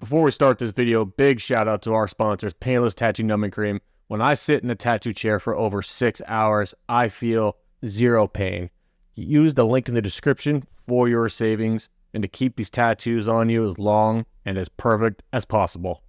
Before we start this video, big shout out to our sponsors, Painless Tattoo Numbing Cream. When I sit in a tattoo chair for over 6 hours, I feel zero pain. Use the link in the description for your savings and to keep these tattoos on you as long and as perfect as possible.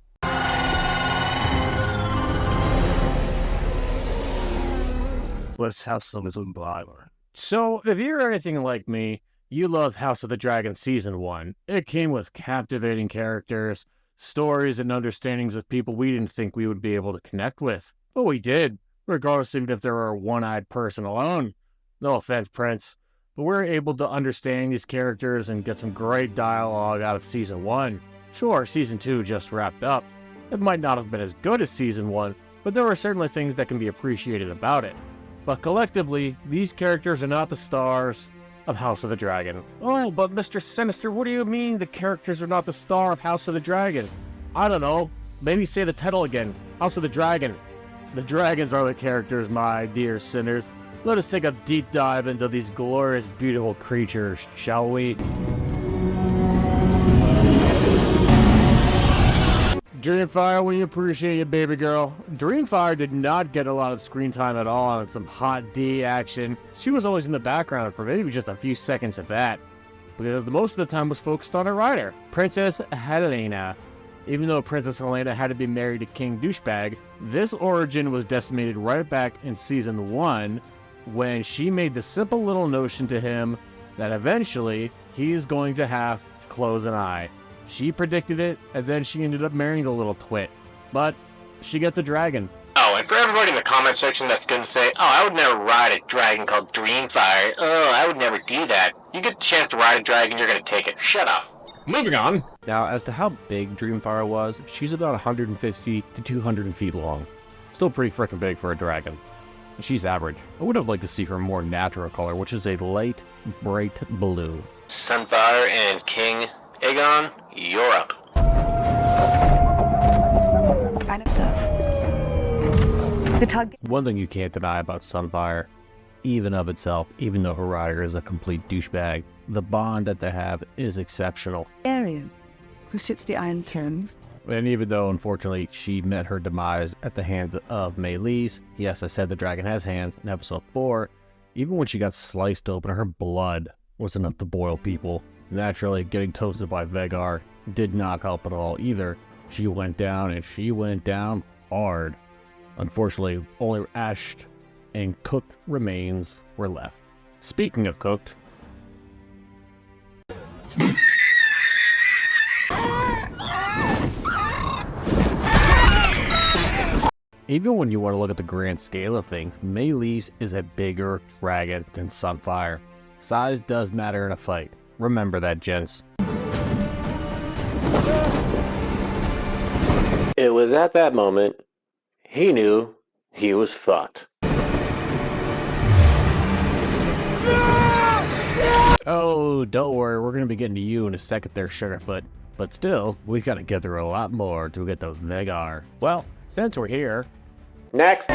Let's have some Sunfyre. So, if you're anything like me, you loved House of the Dragon Season 1. It came with captivating characters, stories, and understandings of people we didn't think we would be able to connect with. But we did, regardless even if they were a one-eyed person alone. No offense, Prince, but we were able to understand these characters and get some great dialogue out of Season 1. Sure, Season 2 just wrapped up. It might not have been as good as Season 1, but there are certainly things that can be appreciated about it. But collectively, these characters are not the stars of House of the Dragon. Oh, but Mr. Sinister, what do you mean the characters are not the star of House of the Dragon? I don't know. Maybe say the title again. House of the Dragon. The dragons are the characters, my dear sinners. Let us take a deep dive into these glorious, beautiful creatures, shall we? Dreamfyre, we appreciate you, baby girl. Dreamfyre did not get a lot of screen time at all on some hot D action. She was always in the background for maybe just a few seconds at that, because the most of the time was focused on her rider, Princess Helena. Even though Princess Helena had to be married to King Douchebag, this origin was decimated right back in Season 1 when she made the simple little notion to him that eventually he's going to have to close an eye. She predicted it, and then she ended up marrying the little twit. But she gets a dragon. Oh, and for everybody in the comment section that's going to say, oh, I would never ride a dragon called Dreamfyre. Oh, I would never do that. You get the chance to ride a dragon, you're going to take it. Shut up. Moving on. Now, as to how big Dreamfyre was, she's about 150 to 200 feet long. Still pretty freaking big for a dragon. She's average. I would have liked to see her more natural color, which is a light, bright blue. Sunfyre and King Aegon, you're up. One thing you can't deny about Sunfyre, even of itself, even though her rider is a complete douchebag, the bond that they have is exceptional. Balerion, who sits the Iron Throne. And even though, unfortunately, she met her demise at the hands of Meleys, yes, I said the dragon has hands in episode 4, even when she got sliced open, her blood was enough to boil people. Naturally, getting toasted by Vhagar did not help at all either. She went down, and she went down hard. Unfortunately, only ashed and cooked remains were left. Speaking of cooked, even when you want to look at the grand scale of things, Meleys is a bigger dragon than Sunfyre. Size does matter in a fight. Remember that, gents. It was at that moment he knew he was fucked. Oh, don't worry, we're going to be getting to you in a second there, Sugarfoot. But still, we got to get through a lot more to get to Vhagar. Well, since we're here... Next!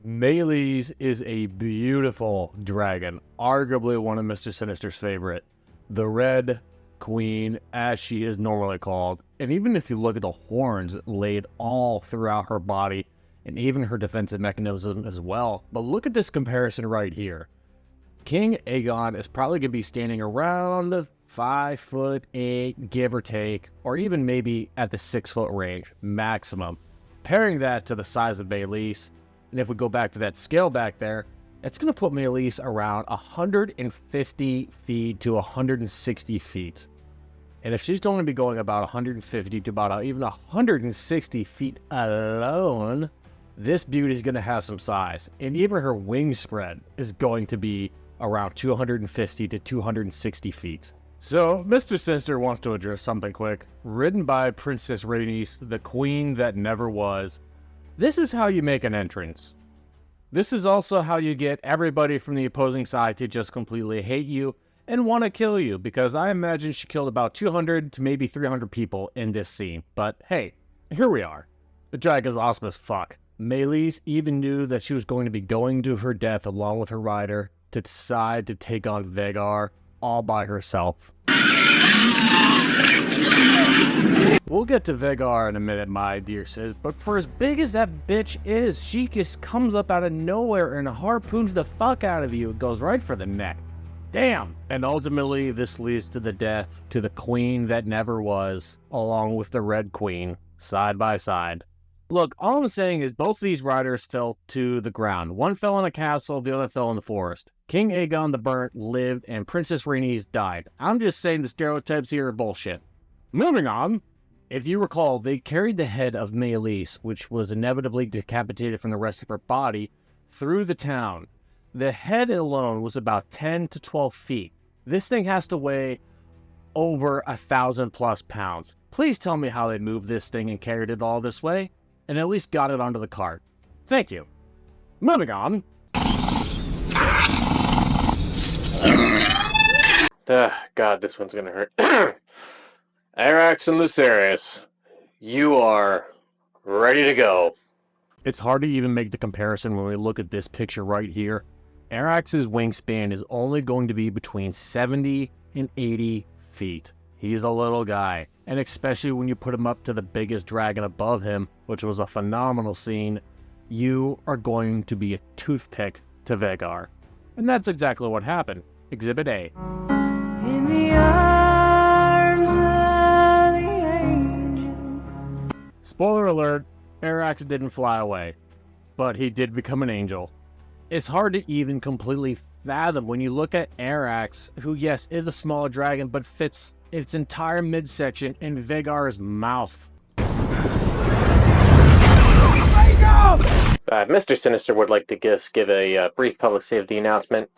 Meleys is a beautiful dragon, arguably one of Mr. Sinister's favorite. The Red Queen, as she is normally called. And even if you look at the horns laid all throughout her body, and even her defensive mechanism as well. But look at this comparison right here. King Aegon is probably going to be standing around 5'8", give or take, or even maybe at the 6-foot range, maximum. Pairing that to the size of Meleys, and if we go back to that scale back there, it's going to put Meleys around 150 feet to 160 feet. And if she's going to be going about 150 to about even 160 feet alone, this beauty is going to have some size. And even her wing spread is going to be around 250 to 260 feet. So, Mr. Sinister wants to address something quick. Written by Princess Rhaenys, the queen that never was. This is how you make an entrance. This is also how you get everybody from the opposing side to just completely hate you and want to kill you, because I imagine she killed about 200 to maybe 300 people in this scene. But hey, here we are. The dragon's awesome as fuck. Meleys even knew that she was going to be going to her death along with her rider to decide to take on Vhagar all by herself. We'll get to Vhagar in a minute, my dear sis, but for as big as that bitch is, she just comes up out of nowhere and harpoons the fuck out of you. It goes right for the neck. Damn! And ultimately, this leads to the death to the queen that never was, along with the Red Queen, side by side. Look, all I'm saying is both these riders fell to the ground. One fell in a castle, the other fell in the forest. King Aegon the Burnt lived, and Princess Rhaenys died. I'm just saying the stereotypes here are bullshit. Moving on. If you recall, they carried the head of Meleys, which was inevitably decapitated from the rest of her body, through the town. The head alone was about 10 to 12 feet. This thing has to weigh over 1,000+ pounds. Please tell me how they moved this thing and carried it all this way, and at least got it onto the cart. Thank you. Moving on. God, this one's gonna hurt. Arrax and Lucerys, you are ready to go. It's hard to even make the comparison when we look at this picture right here. Arrax's wingspan is only going to be between 70 and 80 feet. He's a little guy, and especially when you put him up to the biggest dragon above him, which was a phenomenal scene, you are going to be a toothpick to Vhagar. And that's exactly what happened. Exhibit A. In the arms of the angel. Spoiler alert, Arrax didn't fly away, but he did become an angel. It's hard to even completely fathom when you look at Arrax, who yes, is a smaller dragon, but fits its entire midsection in Vhagar's mouth. Mr. Sinister would like to give a brief public safety announcement.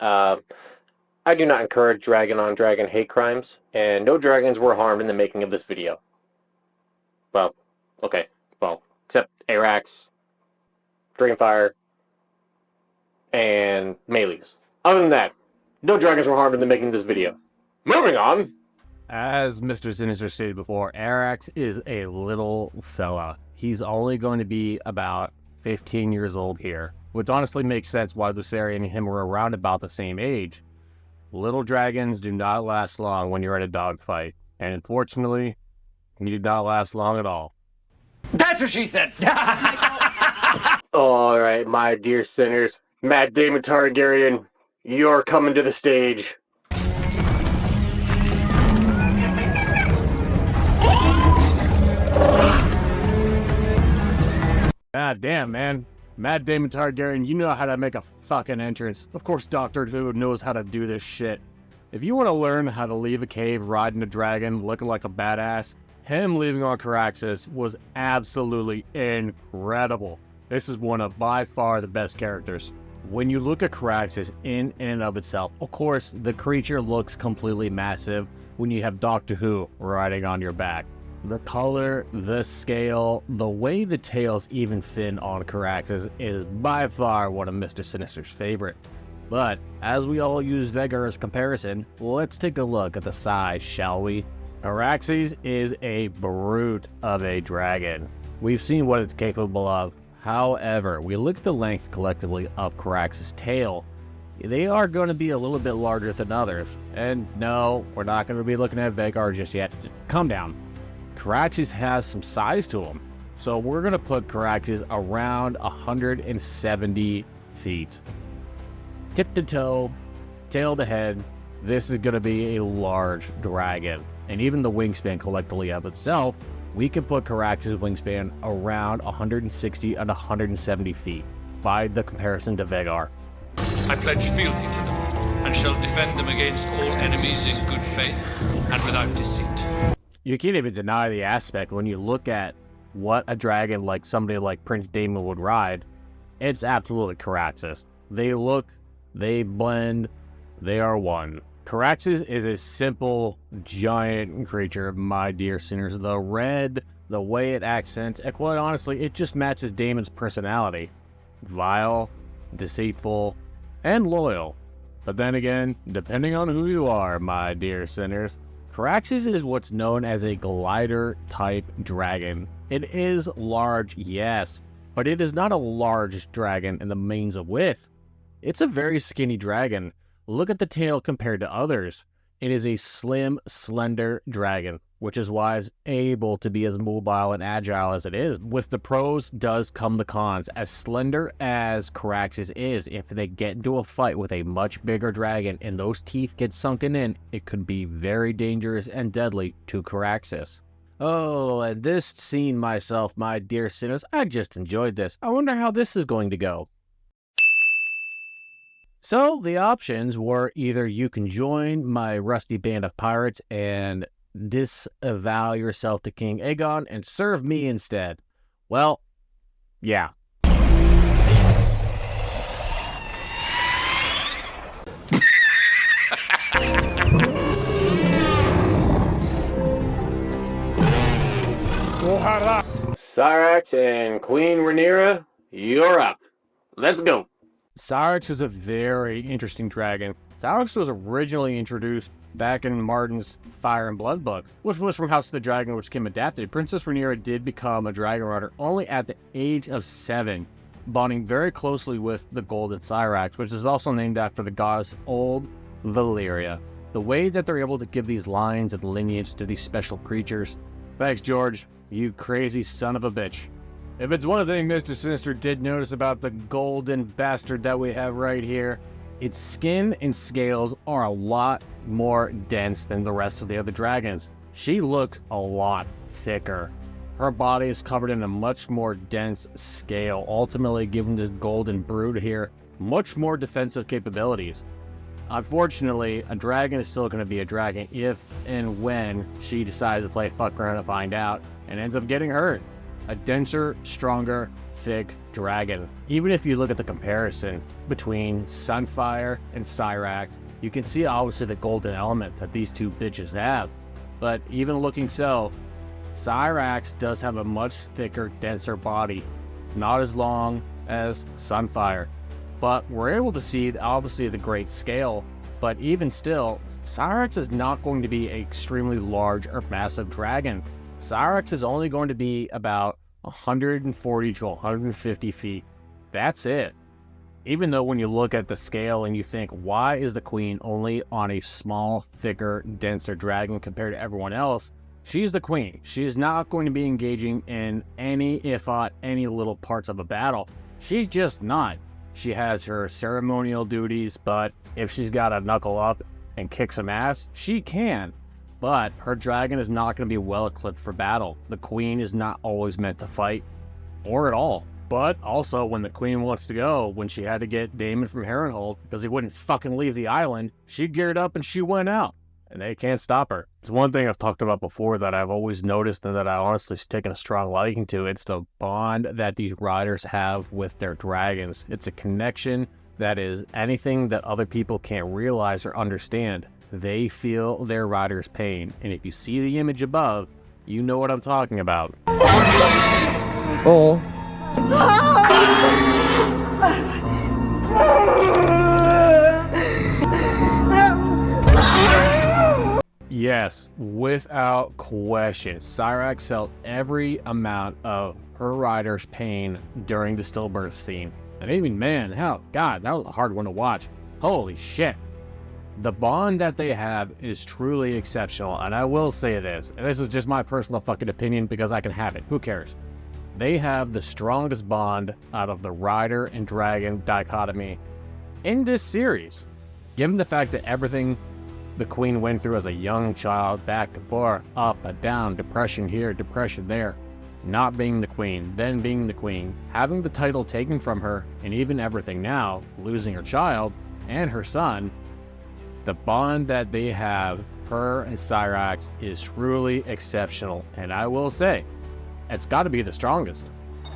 I do not encourage dragon-on-dragon hate crimes, and no dragons were harmed in the making of this video. Well, okay. Well, except Arrax, Dreamfyre, and Meleys. Other than that, no dragons were harmed in the making of this video. Moving on! As Mr. Sinister stated before, Arrax is a little fella. He's only going to be about 15 years old here, which honestly makes sense why Lucerys and him were around about the same age. Little dragons do not last long when you're at a dogfight, and unfortunately, he did not last long at all. That's what she said! Alright, my dear sinners, Matt Damon Targaryen, you're coming to the stage. God damn, man. Matt Damon Targaryen, you know how to make a fucking entrance. Of course, Doctor Who knows how to do this shit. If you want to learn how to leave a cave riding a dragon looking like a badass, him leaving on Caraxes was absolutely incredible. This is one of by far the best characters. When you look at Caraxes in and of itself, of course, the creature looks completely massive when you have Doctor Who riding on your back. The color, the scale, the way the tails even fin on Caraxes is by far one of Mr. Sinister's favorite. But, as we all use Vhagar as comparison, let's take a look at the size, shall we? Caraxes is a brute of a dragon. We've seen what it's capable of. However, we look at the length collectively of Caraxes' tail. They are going to be a little bit larger than others. And no, we're not going to be looking at Vhagar just yet. Just calm down. Caraxes has some size to him, so we're going to put Caraxes around 170 feet. Tip to toe, tail to head, this is going to be a large dragon. And even the wingspan collectively of itself, we can put Caraxes' wingspan around 160 and 170 feet, by the comparison to Vhagar. I pledge fealty to them, and shall defend them against all enemies in good faith and without deceit. You can't even deny the aspect when you look at what a dragon like somebody like Prince Daemon would ride. It's absolutely Caraxes. They look, they blend, they are one. Caraxes is a simple, giant creature, my dear sinners. The red, the way it accents, and quite honestly, it just matches Daemon's personality. Vile, deceitful, and loyal. But then again, depending on who you are, my dear sinners, Caraxes is what's known as a glider-type dragon. It is large, yes, but it is not a large dragon in the means of width. It's a very skinny dragon. Look at the tail compared to others. It is a slim, slender dragon, which is why it's able to be as mobile and agile as it is. With the pros does come the cons. As slender as Caraxes is, if they get into a fight with a much bigger dragon and those teeth get sunken in, it could be very dangerous and deadly to Caraxes. Oh, and this scene myself, my dear sinners, I just enjoyed this. I wonder how this is going to go. So the options were either you can join my rusty band of pirates and disavow yourself to King Aegon and serve me instead. Well, yeah. Syrax and Queen Rhaenyra, you're up. Let's go. Syrax is a very interesting dragon. Syrax was originally introduced back in Martin's Fire and Blood book, which was from House of the Dragon, which came adapted. Princess Rhaenyra did become a dragon rider only at the age of 7, bonding very closely with the Golden Syrax, which is also named after the goddess Old Valyria. The way that they're able to give these lines and lineage to these special creatures. Thanks, George, you crazy son of a bitch. If it's one thing Mr. Sinister did notice about the golden bastard that we have right here, its skin and scales are a lot more dense than the rest of the other dragons. She looks a lot thicker. Her body is covered in a much more dense scale, ultimately giving this golden brood here much more defensive capabilities. Unfortunately, a dragon is still going to be a dragon if and when she decides to play fuck around and find out and ends up getting hurt. A denser, stronger, thick dragon. Even if you look at the comparison between Sunfyre and Syrax, you can see obviously the golden element that these two bitches have. But even looking so, Syrax does have a much thicker, denser body. Not as long as Sunfyre. But we're able to see obviously the great scale. But even still, Syrax is not going to be an extremely large or massive dragon. Syrax is only going to be about 140 to 150 feet. That's it. Even though when you look at the scale and you think, why is the queen only on a small, thicker, denser dragon compared to everyone else? She's the queen. She is not going to be engaging in any, if not any little parts of a battle. She's just not. She has her ceremonial duties, but if she's got to knuckle up and kick some ass, she can. But her dragon is not going to be well equipped for battle. The queen is not always meant to fight, or at all. But also, when the queen wants to go, when she had to get Daemon from Harrenhal because he wouldn't fucking leave the island, she geared up and she went out. And they can't stop her. It's one thing I've talked about before that I've always noticed and that I honestly have taken a strong liking to. It's the bond that these riders have with their dragons. It's a connection that is anything that other people can't realize or understand. They feel their rider's pain. And if you see the image above, you know what I'm talking about. Oh. Yes, without question, Syrax felt every amount of her rider's pain during the stillbirth scene. And even, man, God, that was a hard one to watch. Holy shit. The bond that they have is truly exceptional, and I will say this, and this is just my personal fucking opinion because I can have it, who cares? They have the strongest bond out of the rider and dragon dichotomy in this series. Given the fact that everything the queen went through as a young child, back and forth, up and down, depression here, depression there, not being the queen, then being the queen, having the title taken from her, and even everything now, losing her child and her son, the bond that they have, her and Syrax, is truly exceptional, and I will say, it's got to be the strongest.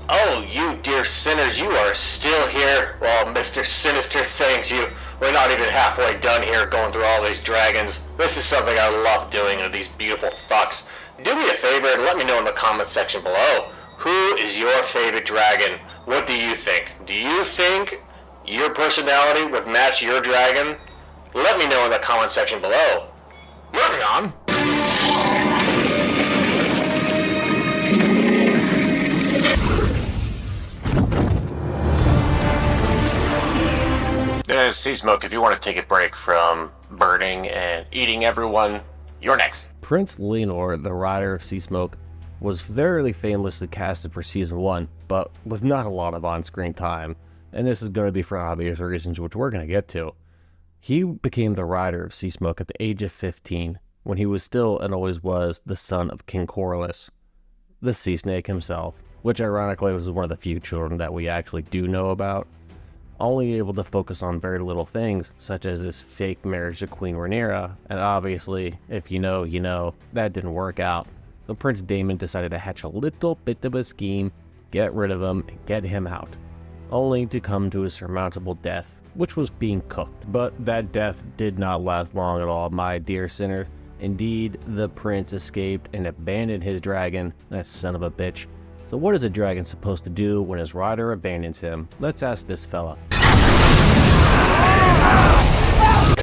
Oh, you dear sinners, you are still here? Well, Mr. Sinister thanks you. We're not even halfway done here going through all these dragons. This is something I love doing to these beautiful fucks. Do me a favor and let me know in the comment section below. Who is your favorite dragon? What do you think? Do you think your personality would match your dragon? Let me know in the comment section below. Moving on. Seasmoke, if you want to take a break from burning and eating everyone, you're next. Prince Lenor, the rider of Seasmoke, was very famously casted for Season 1, but with not a lot of on-screen time, and this is going to be for obvious reasons, which we're going to get to. He became the rider of Seasmoke at the age of 15, when he was still and always was the son of King Corlys, the Sea Snake himself, which ironically was one of the few children that we actually do know about, only able to focus on very little things, such as his fake marriage to Queen Rhaenyra, and obviously, if you know, you know, that didn't work out. So Prince Daemon decided to hatch a little bit of a scheme, get rid of him, and get him out, only to come to a surmountable death, which was being cooked. But that death did not last long at all, my dear sinner. Indeed, the prince escaped and abandoned his dragon, that son of a bitch. So what is a dragon supposed to do when his rider abandons him? Let's ask this fella.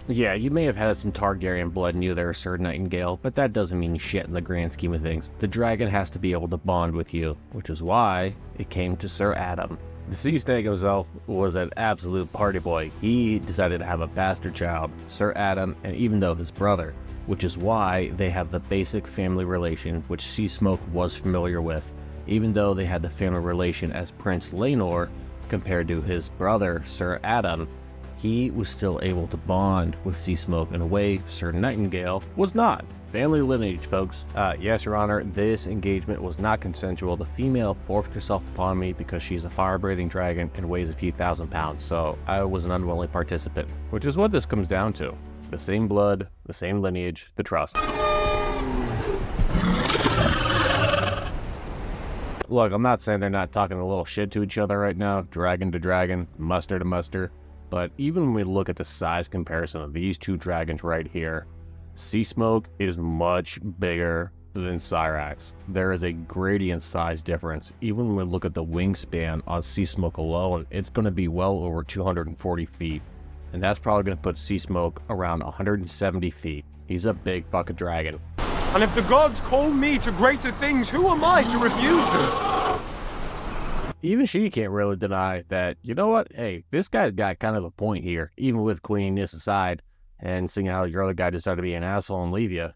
Yeah, you may have had some Targaryen blood in you there, Sir Nightingale, but that doesn't mean shit in the grand scheme of things. The dragon has to be able to bond with you, which is why it came to Sir Adam. The Sea Snake himself was an absolute party boy. He decided to have a bastard child, Sir Adam, and even though his brother, which is why they have the basic family relation which Seasmoke was familiar with, even though they had the family relation as Prince Lenor compared to his brother, Sir Adam. He was still able to bond with Seasmoke in a way Sir Nightingale was not. Family lineage, folks. Yes, Your Honor, this engagement was not consensual. The female forced herself upon me because she's a fire-breathing dragon and weighs a few thousand pounds, so I was an unwilling participant, which is what this comes down to. The same blood, the same lineage, the trust. Look, I'm not saying they're not talking a little shit to each other right now, dragon to dragon, muster to muster, but even when we look at the size comparison of these two dragons right here, Seasmoke is much bigger than Syrax. There is a gradient size difference. Even when we look at the wingspan on Seasmoke alone, it's going to be well over 240 feet, and that's probably going to put Seasmoke around 170 feet. He's a big fucking dragon. And if the gods call me to greater things, who am I to refuse them? Even she can't really deny that, you know what, hey, this guy's got kind of a point here, even with Queeniness aside, and seeing how your other guy decided to be an asshole and leave you.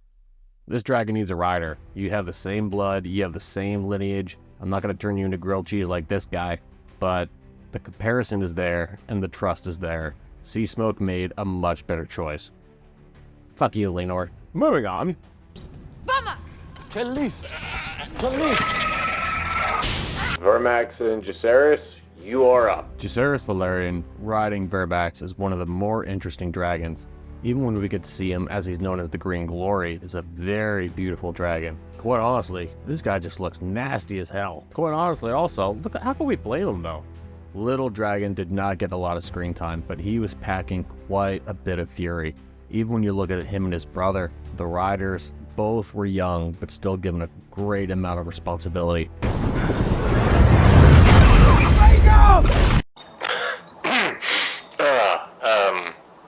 This dragon needs a rider. You have the same blood, you have the same lineage. I'm not going to turn you into grilled cheese like this guy, but the comparison is there, and the trust is there. Seasmoke made a much better choice. Fuck you, Lenor. Moving on. Vermax and Jacaerys, you are up. Jacaerys Balerion riding Vermax is one of the more interesting dragons. Even when we get to see him as he's known as the Green Glory, is a very beautiful dragon. Quite honestly, this guy just looks nasty as hell. Quite honestly also, look, how can we blame him though? Little Dragon did not get a lot of screen time, but he was packing quite a bit of fury. Even when you look at him and his brother, the riders, both were young, but still given a great amount of responsibility.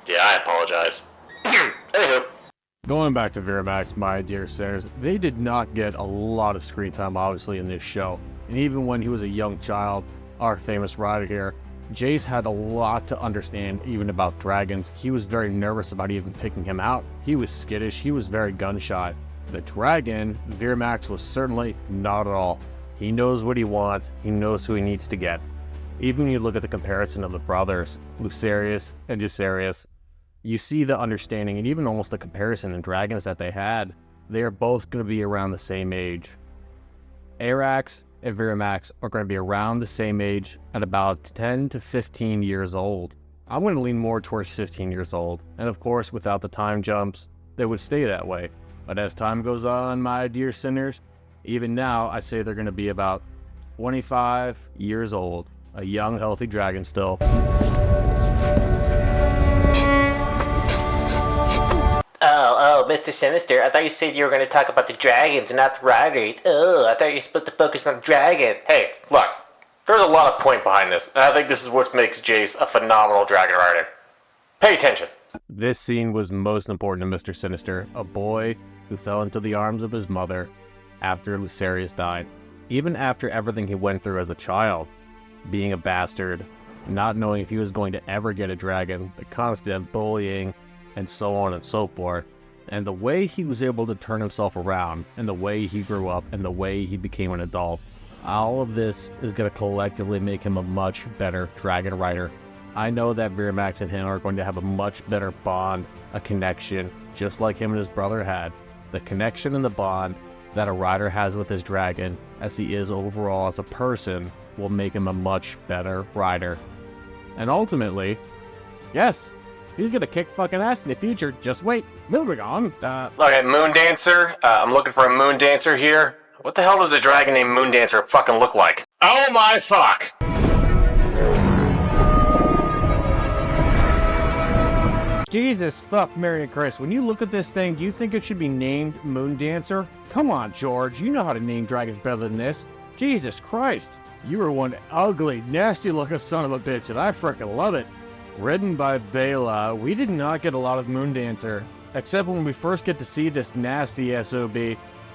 Yeah, I apologize. Anywho. Going back to Vermax, my dear sirs, they did not get a lot of screen time, obviously, in this show. And even when he was a young child, our famous rider here, Jace had a lot to understand even about dragons. He was very nervous about even picking him out. He was skittish. He was very gun-shy. The dragon, Vermax, was certainly not at all. He knows what he wants. He knows who he needs to get. Even when you look at the comparison of the brothers, Lucerius and Jacaerys, you see the understanding and even almost the comparison in dragons that they had. They are both going to be around the same age. Arrax and Vermax are going to be around the same age at about 10 to 15 years old. I'm going to lean more towards 15 years old. And of course, without the time jumps, they would stay that way. But as time goes on, my dear sinners, even now, I say they're going to be about 25 years old. A young, healthy dragon still. Oh, Mr. Sinister, I thought you said you were going to talk about the dragons, not the riders. Oh, I thought you were supposed to focus on the dragon. Hey, look, there's a lot of point behind this, and I think this is what makes Jace a phenomenal dragon rider. Pay attention. This scene was most important to Mr. Sinister, a boy who fell into the arms of his mother after Lucerius died. Even after everything he went through as a child, being a bastard, not knowing if he was going to ever get a dragon, the constant bullying, and so on and so forth. And the way he was able to turn himself around, and the way he grew up, and the way he became an adult, all of this is going to collectively make him a much better dragon rider. I know that Vermax and him are going to have a much better bond, a connection, just like him and his brother had. The connection and the bond that a rider has with his dragon, as he is overall as a person, will make him a much better rider. And ultimately, yes, he's gonna kick fucking ass in the future. Just wait. Moving on. Okay, Moondancer. I'm looking for a Moondancer here. What the hell does a dragon named Moondancer fucking look like? Oh my fuck! Jesus fuck, Mary and Chris. When you look at this thing, do you think it should be named Moondancer? Come on, George. You know how to name dragons better than this. Jesus Christ. You are one ugly, nasty-looking son of a bitch, and I frickin' love it. Ridden by Bela, we did not get a lot of Moondancer, except when we first get to see this nasty SOB,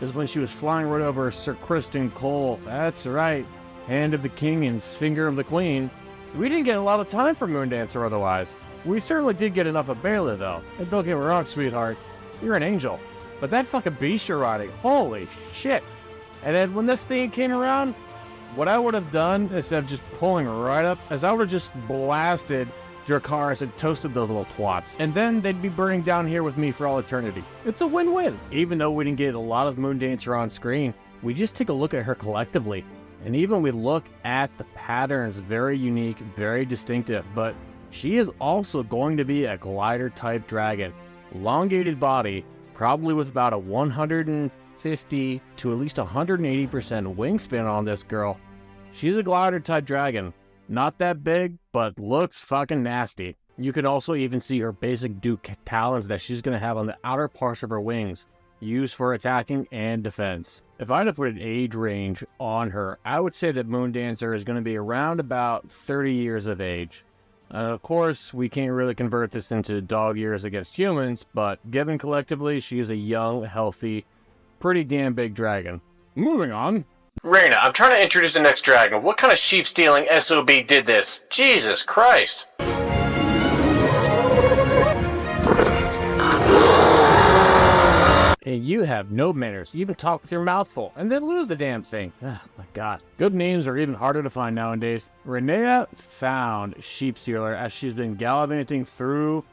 is when she was flying right over Sir Kristen Cole. That's right, hand of the king and finger of the queen. We didn't get a lot of time for Moondancer otherwise. We certainly did get enough of Bela, though. And don't get me wrong, sweetheart, you're an angel. But that fucking beast you're riding, holy shit. And then when this thing came around, what I would have done, instead of just pulling right up, is I would have just blasted Dracarys and toasted those little twats. And then they'd be burning down here with me for all eternity. It's a win-win. Even though we didn't get a lot of Moondancer on screen, we just take a look at her collectively. And even we look at the patterns, very unique, very distinctive, but she is also going to be a glider-type dragon. Elongated body, probably with about a 150 to at least 180% wingspan on this girl. She's a glider-type dragon. Not that big, but looks fucking nasty. You can also even see her basic Duke talons that she's going to have on the outer parts of her wings, used for attacking and defense. If I had to put an age range on her, I would say that Moondancer is going to be around about 30 years of age. Of course, we can't really convert this into dog years against humans, but given collectively, she is a young, healthy, pretty damn big dragon. Moving on. Reyna, I'm trying to introduce the next dragon. What kind of sheep-stealing SOB did this? Jesus Christ! And you have no manners. You even talk with your mouth full, and then lose the damn thing. Oh my god. Good names are even harder to find nowadays. Reyna found Sheepstealer as she's been gallivanting through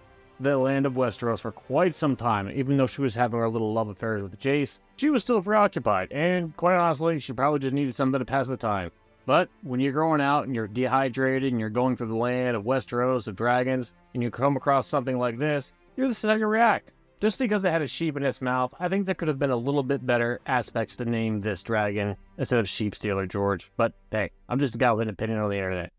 the land of Westeros for quite some time. Even though she was having her little love affairs with Jace, she was still preoccupied, and quite honestly, she probably just needed something to pass the time. But when you're growing out and you're dehydrated and you're going through the land of Westeros, of dragons, and you come across something like this, this is how you react. Just because it had a sheep in its mouth, I think there could have been a little bit better aspects to name this dragon instead of Sheepstealer, George. But hey, I'm just a guy with an opinion on the internet.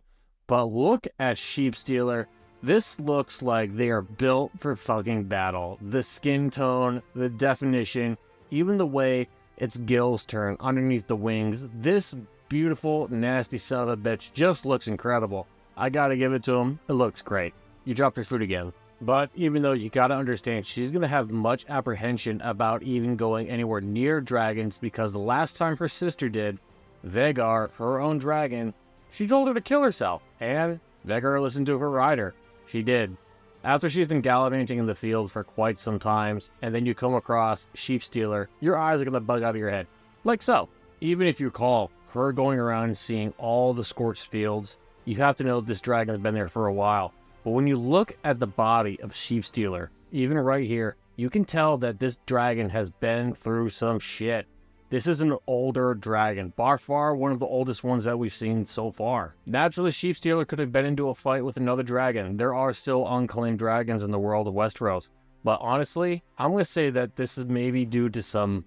But look at Sheepstealer. This looks like they are built for fucking battle. The skin tone, the definition, even the way its gills turn underneath the wings. This beautiful, nasty son of a bitch just looks incredible. I gotta give it to him. It looks great. You dropped your food again. But even though you gotta understand, she's gonna have much apprehension about even going anywhere near dragons, because the last time her sister did, Vhagar, her own dragon, she told her to kill herself. And Vhagar listened to her rider. She did. After she's been gallivanting in the fields for quite some times, and then you come across Sheepstealer, your eyes are gonna bug out of your head. Like so. Even if you recall her going around and seeing all the scorched fields, you have to know this dragon's been there for a while. But when you look at the body of Sheepstealer, even right here, you can tell that this dragon has been through some shit. This is an older dragon, by far one of the oldest ones that we've seen so far. Naturally, Sheepstealer could have been into a fight with another dragon. There are still unclaimed dragons in the world of Westeros. But honestly, I'm going to say that this is maybe due to some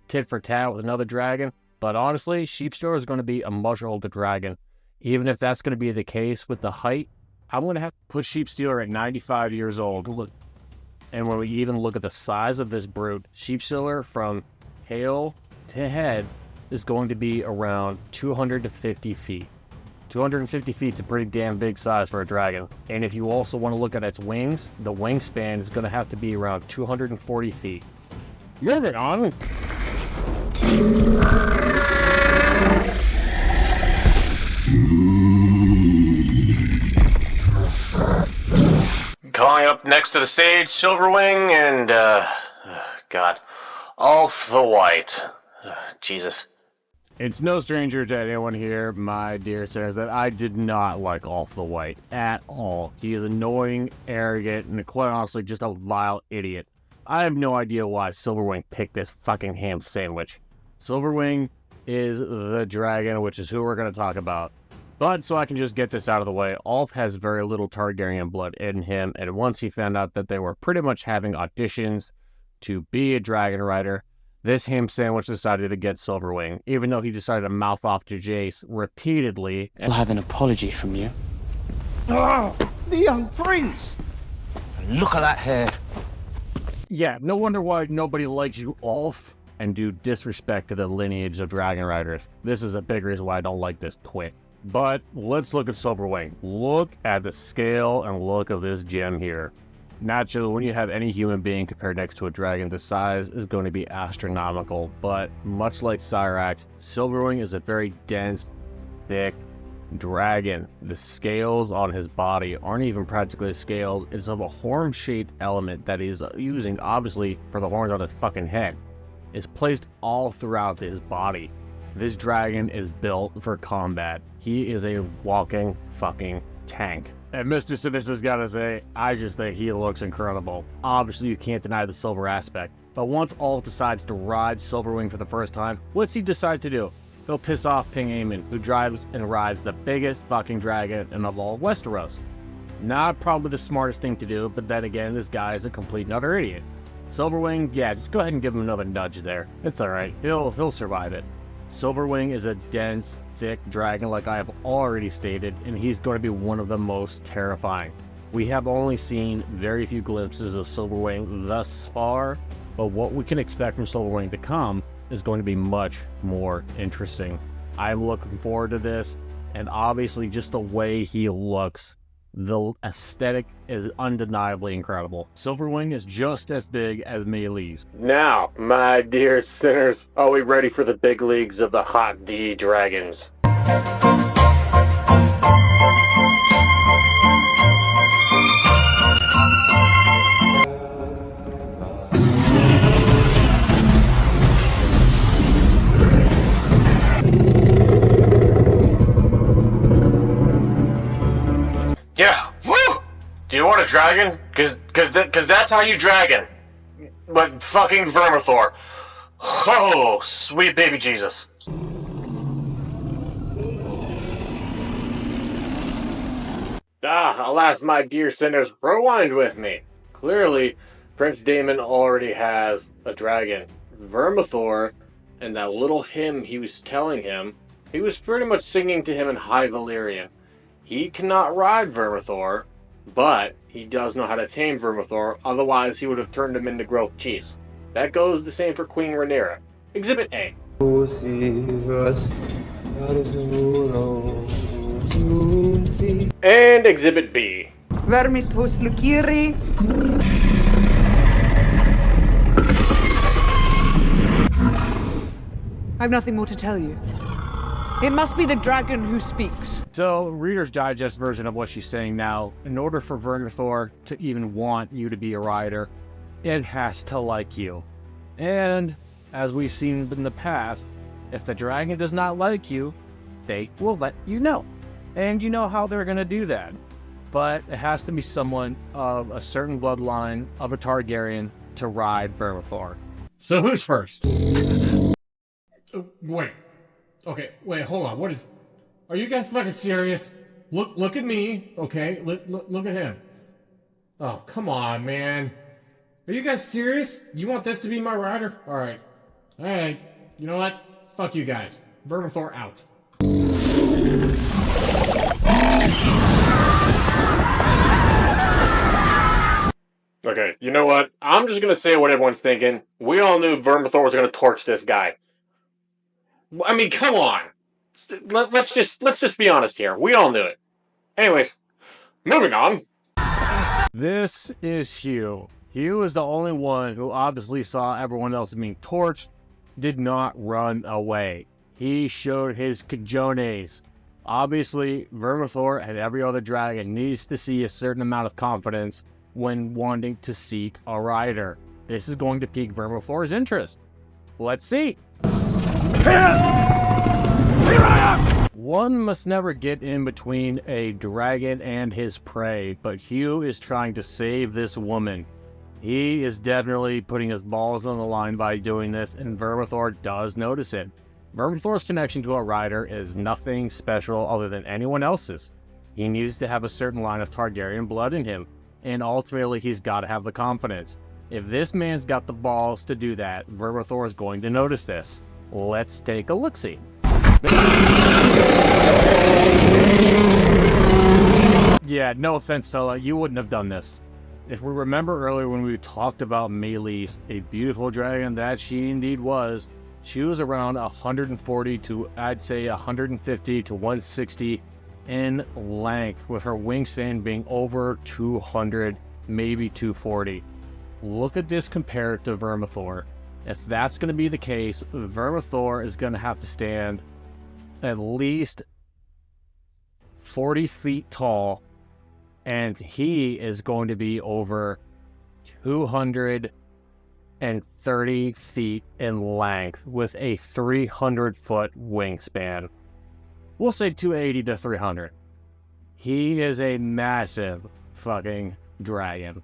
tit for tat with another dragon. But honestly, Sheepstealer is going to be a much older dragon. Even if that's going to be the case with the height, I'm going to have to put Sheepstealer at 95 years old. Look, and when we even look at the size of this brute, Sheepstealer from tail to head is going to be around 250 feet. 250 feet is a pretty damn big size for a dragon. And if you also want to look at its wings, the wingspan is going to have to be around 240 feet. Moving on. up next to the stage, Silverwing and, God, Ulf the White. Jesus. It's no stranger to anyone here, my dear sinners, that I did not like Ulf the White at all. He is annoying, arrogant, and quite honestly just a vile idiot. I have no idea why Silverwing picked this fucking ham sandwich. Silverwing is the dragon, which is who we're going to talk about. But so I can just get this out of the way, Ulf has very little Targaryen blood in him, and once he found out that they were pretty much having auditions to be a dragon rider, this ham sandwich decided to get Silverwing, even though he decided to mouth off to Jace repeatedly. I'll have an apology from you. Oh, the young prince! And look at that hair. Yeah, no wonder why nobody likes you, Ulf, and do disrespect to the lineage of dragon riders. This is a big reason why I don't like this twit. But let's look at Silverwing. Look at the scale and look of this gem here. Naturally, when you have any human being compared next to a dragon, the size is going to be astronomical, but much like Syrax, Silverwing is a very dense, thick dragon. The scales on his body aren't even practically scaled. It's of a horn-shaped element that he's using, obviously, for the horns on his fucking head. It's placed all throughout his body. This dragon is built for combat. He is a walking fucking tank. And Mr. Sinister's gotta say, I just think he looks incredible. Obviously, you can't deny the silver aspect. But once Ulf decides to ride Silverwing for the first time, what's he decide to do? He'll piss off King Aemon, who drives and rides the biggest fucking dragon in all of Westeros. Not probably the smartest thing to do, but then again, this guy is a complete and utter idiot. Silverwing, yeah, just go ahead and give him another nudge there. It's alright, he'll survive it. Silverwing is a dense, thick dragon like I have already stated, and he's going to be one of the most terrifying. We have only seen very few glimpses of Silverwing thus far, but what we can expect from Silverwing to come is going to be much more interesting. I'm looking forward to this, and obviously just the way he looks, the aesthetic is undeniably incredible. Silverwing is just as big as Meleys. Now, my dear sinners, are we ready for the big leagues of the Hot D Dragons? Yeah, woo! Do you want a dragon? Cause that's how you dragon. But fucking Vermithor. Oh, sweet baby Jesus. Alas, my dear sinners, rewind with me. Clearly, Prince Daemon already has a dragon. Vermithor, and that little hymn he was telling him, he was pretty much singing to him in High Valyrian. He cannot ride Vermithor, but he does know how to tame Vermithor, otherwise he would have turned him into grilled cheese. That goes the same for Queen Rhaenyra. Exhibit A. And Exhibit B. Vermitus luciri. I've nothing more to tell you. It must be the dragon who speaks. So, Reader's Digest version of what she's saying now, in order for Vermithor to even want you to be a rider, it has to like you. And, as we've seen in the past, if the dragon does not like you, they will let you know. And you know how they're going to do that. But it has to be someone of a certain bloodline of a Targaryen to ride Vermithor. So who's first? Wait. Okay, wait, hold on. What is... Are you guys fucking serious? Look at me, okay? Look at him. Oh, come on, man. Are you guys serious? You want this to be my rider? Alright. Alright. You know what? Fuck you guys. Vermithor out. Okay, you know what? I'm just gonna say what everyone's thinking. We all knew Vermithor was gonna torch this guy. I mean, come on. Let's just be honest here. We all knew it. Anyways, moving on. This is Hugh. Hugh is the only one who obviously saw everyone else being torched, did not run away. He showed his cojones. Obviously, Vermithor and every other dragon needs to see a certain amount of confidence when wanting to seek a rider. This is going to pique Vermithor's interest. Let's see. One must never get in between a dragon and his prey, but Hugh is trying to save this woman. He is definitely putting his balls on the line by doing this, and Vermithor does notice it. Vermithor's connection to a rider is nothing special other than anyone else's. He needs to have a certain line of Targaryen blood in him, and ultimately he's got to have the confidence. If this man's got the balls to do that, Vermithor is going to notice this. Let's take a look-see. Yeah, no offense, fella, you wouldn't have done this. If we remember earlier when we talked about Meleys, a beautiful dragon that she indeed was, she was around 140 to, I'd say, 150 to 160 in length, with her wingspan being over 200, maybe 240. Look at this compared to Vermithor. If that's going to be the case, Vermithor is going to have to stand at least 40 feet tall, and he is going to be over 230 feet in length with a 300-foot wingspan. We'll say 280 to 300. He is a massive fucking dragon.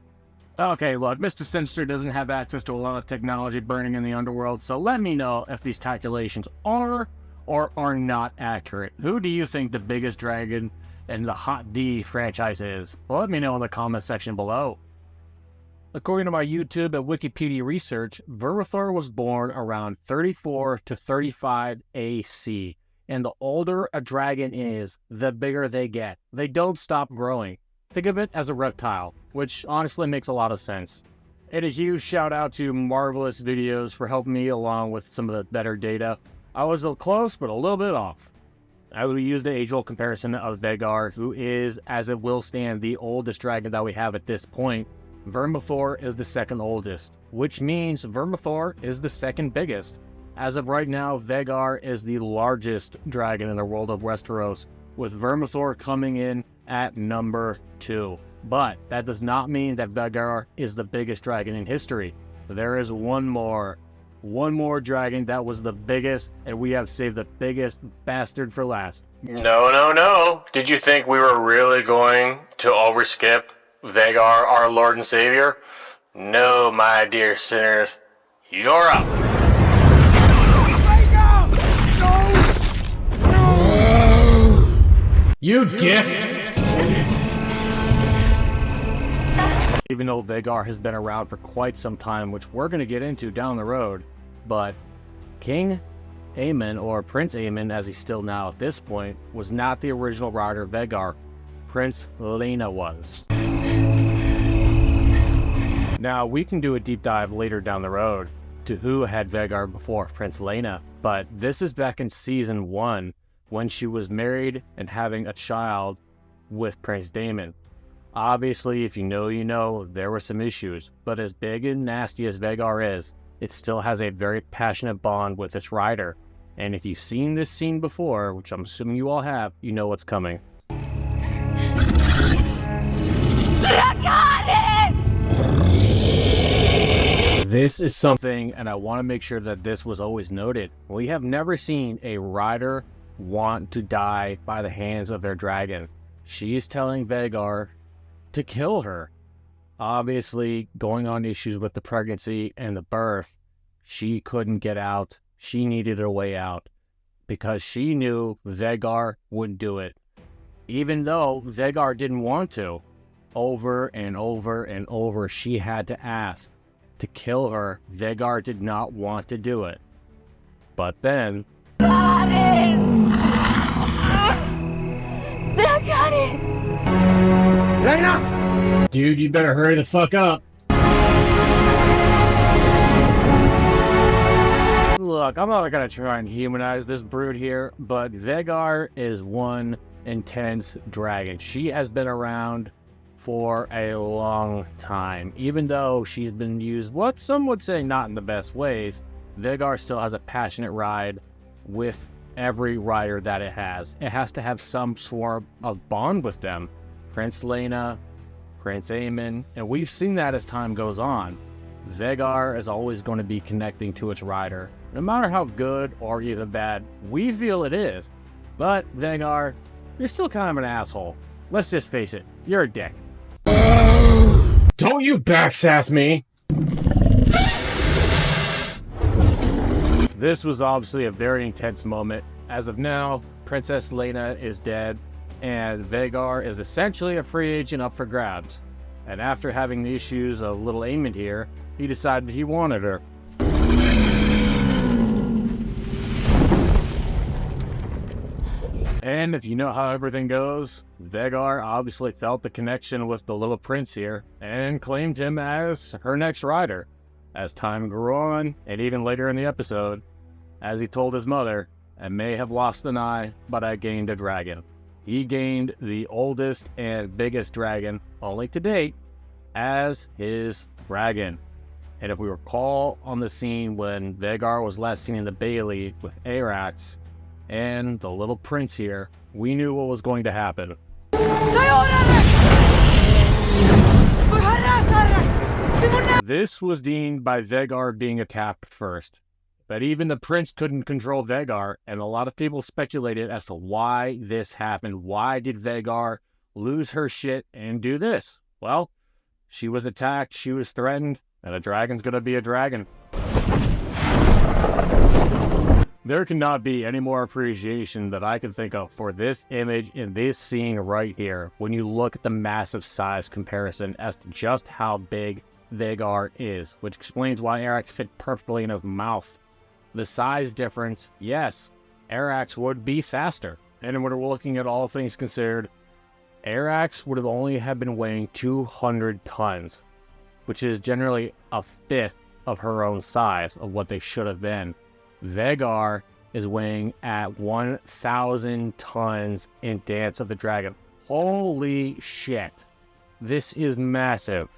Okay, look, Mr. Sinister doesn't have access to a lot of technology burning in the underworld, so let me know if these calculations are or are not accurate. Who do you think the biggest dragon in the Hot D franchise is? Well, let me know in the comment section below. According to my YouTube and Wikipedia research, Vermithor was born around 34 to 35 AC, and the older a dragon is, the bigger they get. They don't stop growing. Think of it as a reptile, which honestly makes a lot of sense. And a huge shout out to Marvelous Videos for helping me along with some of the better data. I was close, but a little bit off. As we use the age-old comparison of Vhagar, who is, as it will stand, the oldest dragon that we have at this point, Vermithor is the second oldest, which means Vermithor is the second biggest. As of right now, Vhagar is the largest dragon in the world of Westeros, with Vermithor coming in at number 2. But that does not mean that Vhagar is the biggest dragon in history. There is one more dragon that was the biggest, and we have saved the biggest bastard for last. No. Did you think we were really going to overskip Vhagar, our Lord and Savior? No, my dear sinners. You're up. You dick! Even though Vhagar has been around for quite some time, which we're going to get into down the road, but King Aemon, or Prince Aemon as he's still now at this point, was not the original rider of Vhagar. Prince Laena was. Now, we can do a deep dive later down the road to who had Vhagar before Prince Laena, but this is back in Season 1 when she was married and having a child with Prince Daemon. Obviously, if you know, you know, there were some issues, but as big and nasty as Vhagar is, it still has a very passionate bond with its rider. And if you've seen this scene before, which I'm assuming you all have, you know what's coming. This is something, and I want to make sure that this was always noted. We have never seen a rider want to die by the hands of their dragon. She is telling Vhagar to kill her. Obviously, going on issues with the pregnancy and the birth, she couldn't get out. She needed a way out because she knew Vhagar would do it. Even though Vhagar didn't want to, over and over and over, she had to ask to kill her. Vhagar did not want to do it. But then... Laena! Dude, you better hurry the fuck up. Look, I'm not gonna try and humanize this brood here, but Vhagar is one intense dragon. She has been around for a long time. Even though she's been used, what some would say not in the best ways, Vhagar still has a passionate ride with every rider that it has. It has to have some sort of bond with them. Prince Laena, Prince Aemon, and we've seen that as time goes on. Vhagar is always going to be connecting to its rider, no matter how good or even bad we feel it is. But Vhagar, you're still kind of an asshole. Let's just face it, you're a dick. Don't you backsass me! This was obviously a very intense moment. As of now, Princess Lena is dead, and Vhagar is essentially a free agent up for grabs. And after having the issues of little Aemon here, he decided he wanted her. And if you know how everything goes, Vhagar obviously felt the connection with the little prince here and claimed him as her next rider. As time grew on, and even later in the episode, as he told his mother, "I may have lost an eye, but I gained a dragon." He gained the oldest and biggest dragon, only to date, as his dragon. And if we recall on the scene when Vhagar was last seen in the Bailey with Arrax and the little prince here, we knew what was going to happen. This was deemed by Vhagar being attacked first. But even the prince couldn't control Vhagar, and a lot of people speculated as to why this happened. Why did Vhagar lose her shit and do this? Well, she was attacked, she was threatened, and a dragon's gonna be a dragon. There cannot be any more appreciation that I can think of for this image in this scene right here when you look at the massive size comparison as to just how big Vhagar is, which explains why Arrax fit perfectly in his mouth. The size difference, yes, Arrax would be faster. And when we're looking at all things considered, Arrax would have only have been weighing 200 tons, which is generally a fifth of her own size of what they should have been. Vhagar is weighing at 1,000 tons in Dance of the Dragon. Holy shit. This is massive.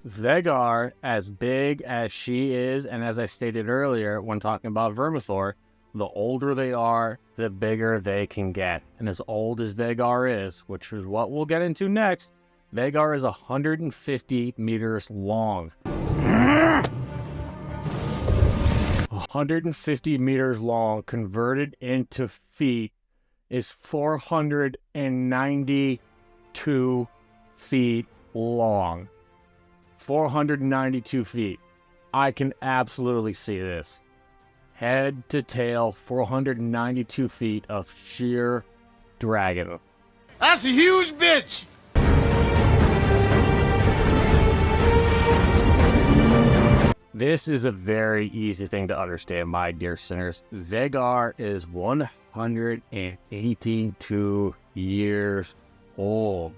Vhagar, as big as she is, and as I stated earlier when talking about Vermithor, the older they are, the bigger they can get. And as old as Vhagar is, which is what we'll get into next, Vhagar is 150 meters long. 150 meters long, converted into feet, is 492 feet long. 492 feet. I can absolutely see this. Head to tail, 492 feet of sheer dragon. That's a huge bitch! This is a very easy thing to understand, my dear sinners. Vhagar is 182 years old.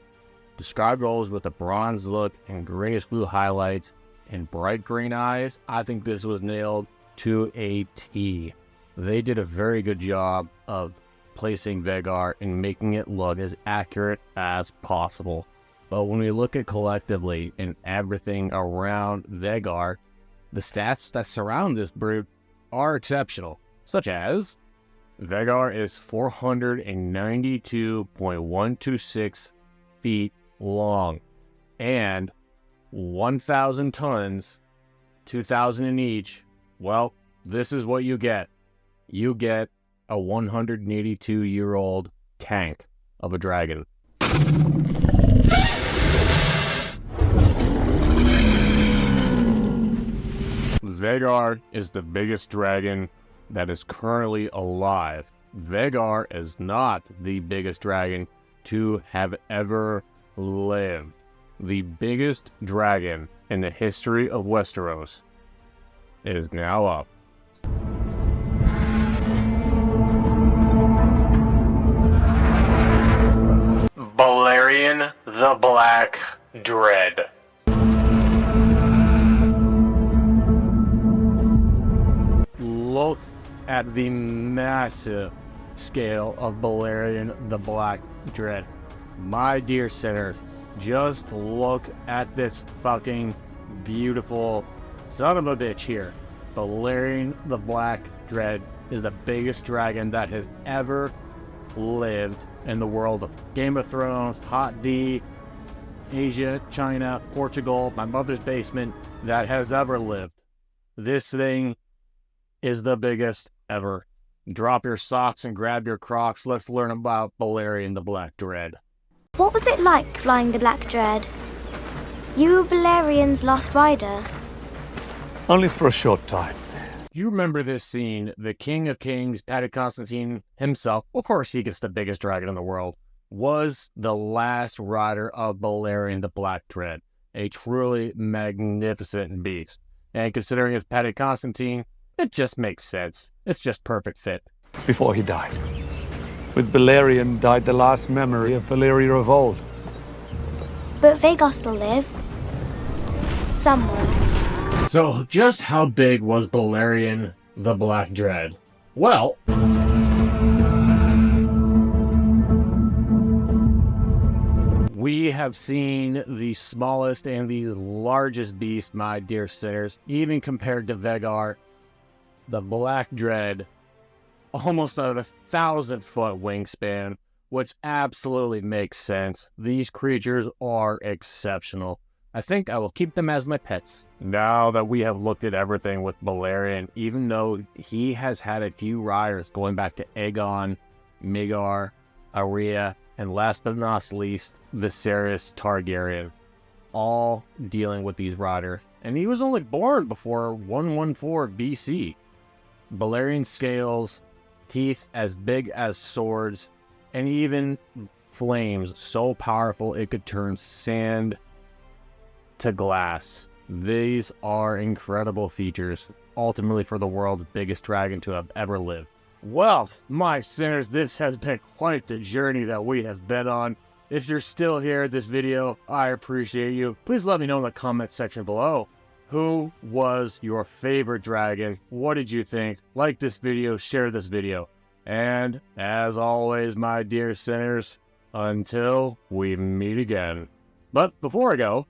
Described always with a bronze look and grayish blue highlights and bright green eyes. I think this was nailed to a T. They did a very good job of placing Vhagar and making it look as accurate as possible. But when we look at collectively and everything around Vhagar, the stats that surround this brute are exceptional, such as Vhagar is 492.126 feet long and 1,000 tons, 2,000 in each. Well, this is what you get. You get a 182-year-old tank of a dragon. Vhagar is the biggest dragon that is currently alive. Vhagar is not the biggest dragon to have ever lived. The biggest dragon in the history of Westeros is now up. Balerion the Black Dread. Look at the massive scale of Balerion the Black Dread. My dear sinners, just look at this fucking beautiful son of a bitch here. Balerion the Black Dread is the biggest dragon that has ever lived in the world of Game of Thrones, Hot D, Asia, China, Portugal, my mother's basement, that has ever lived. This thing is the biggest ever. Drop your socks and grab your Crocs. Let's learn about Balerion the Black Dread. What was it like flying the Black Dread? You were Balerion's last rider. Only for a short time. You remember this scene, the King of Kings, Paddy Constantine himself, of course he gets the biggest dragon in the world, was the last rider of Balerion the Black Dread. A truly magnificent beast. And considering it's Paddy Constantine, it just makes sense. It's just perfect fit. Before he died. With Balerion died the last memory of Valeria of old. But Vhagar still lives. Somewhere. So, just how big was Balerion the Black Dread? Well, we have seen the smallest and the largest beast, my dear sinners, even compared to Vhagar. The Black Dread, almost at 1,000-foot wingspan, which absolutely makes sense. These creatures are exceptional. I think I will keep them as my pets. Now that we have looked at everything with Balerion, even though he has had a few riders going back to Aegon, Vhagar, Arya, and last but not least, Viserys Targaryen, all dealing with these riders. And he was only born before 114 BC. Balerion scales, teeth as big as swords, and even flames so powerful it could turn sand to glass. These are incredible features, ultimately for the world's biggest dragon to have ever lived. Well, my sinners, this has been quite the journey that we have been on. If you're still here at this video, I appreciate you. Please let me know in the comment section below. Who was your favorite dragon? What did you think? Like this video, share this video. And as always, my dear sinners, until we meet again. But before I go,